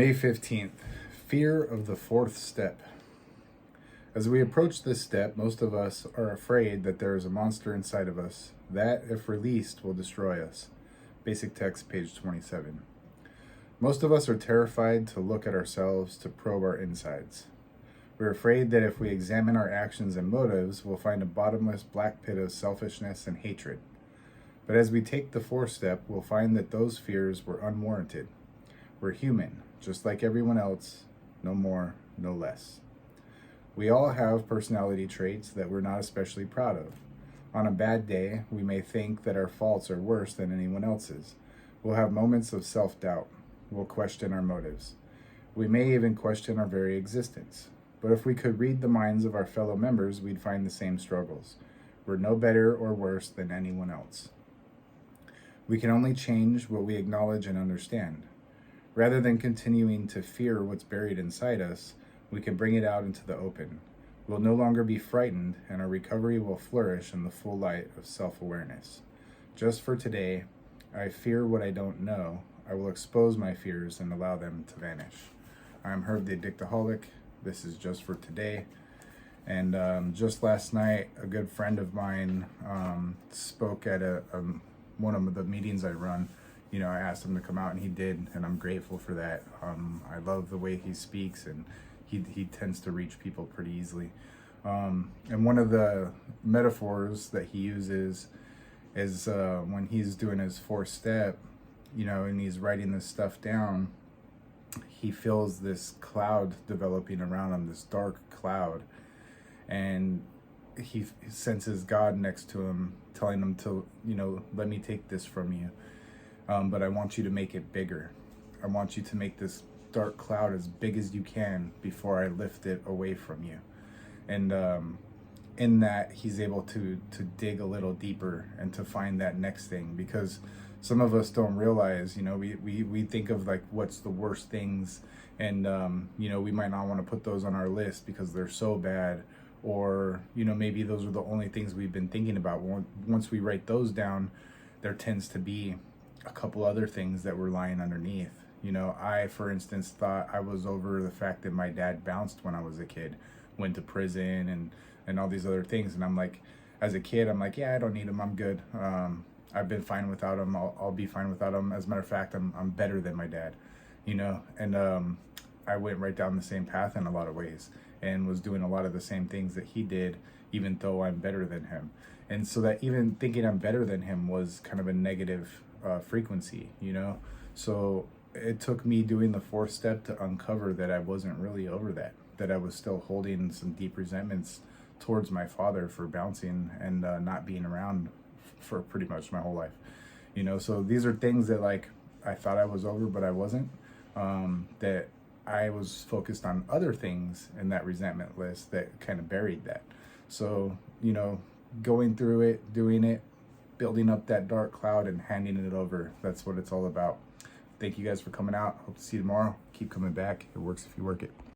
May 15th, fear of the fourth step. As we approach this step, most of us are afraid that there is a monster inside of us that, if released, will destroy us. Basic text, page 27. Most of us are terrified to look at ourselves, to probe our insides. We're afraid that if we examine our actions and motives, we'll find a bottomless black pit of selfishness and hatred. But as we take the fourth step, we'll find that those fears were unwarranted. We're human, just like everyone else, no more, no less. We all have personality traits that we're not especially proud of. On a bad day, we may think that our faults are worse than anyone else's. We'll have moments of self-doubt. We'll question our motives. We may even question our very existence. But if we could read the minds of our fellow members, we'd find the same struggles. We're no better or worse than anyone else. We can only change what we acknowledge and understand. Rather than continuing to fear what's buried inside us, we can bring it out into the open. We'll no longer be frightened, and our recovery will flourish in the full light of self-awareness. Just for today, I fear what I don't know. I will expose my fears and allow them to vanish. I'm Herb the Addictaholic. This is Just for Today. And just last night, a good friend of mine spoke at one of the meetings I run. I asked him to come out, and he did, and I'm grateful for that. I love the way he speaks, and he tends to reach people pretty easily. And one of the metaphors that he uses is when he's doing his fourth step, and he's writing this stuff down, he feels this cloud developing around him, this dark cloud, and he senses God next to him, telling him to, let me take this from you. But I want you to make it bigger. I want you to make this dark cloud as big as you can before I lift it away from you. And in that, he's able to dig a little deeper and to find that next thing, because some of us don't realize, we think of like what's the worst things, and we might not want to put those on our list because they're so bad, or maybe those are the only things we've been thinking about. Once we write those down, there tends to be a couple other things that were lying underneath. I, for instance, thought I was over the fact that my dad bounced when I was a kid, went to prison and all these other things. And I'm like, as a kid, I'm like, yeah, I don't need him. I'm good. I've been fine without him. I'll be fine without him. As a matter of fact, I'm better than my dad, and I went right down the same path in a lot of ways and was doing a lot of the same things that he did, even though I'm better than him. And so that even thinking I'm better than him was kind of a negative frequency, so it took me doing the fourth step to uncover that I wasn't really over that I was still holding some deep resentments towards my father for bouncing and not being around for pretty much my whole life, so these are things that like I thought I was over, but I wasn't, that I was focused on other things in that resentment list that kind of buried that. So going through it, doing it, building up that dark cloud and handing it over. That's what it's all about. Thank you guys for coming out. Hope to see you tomorrow. Keep coming back. It works if you work it.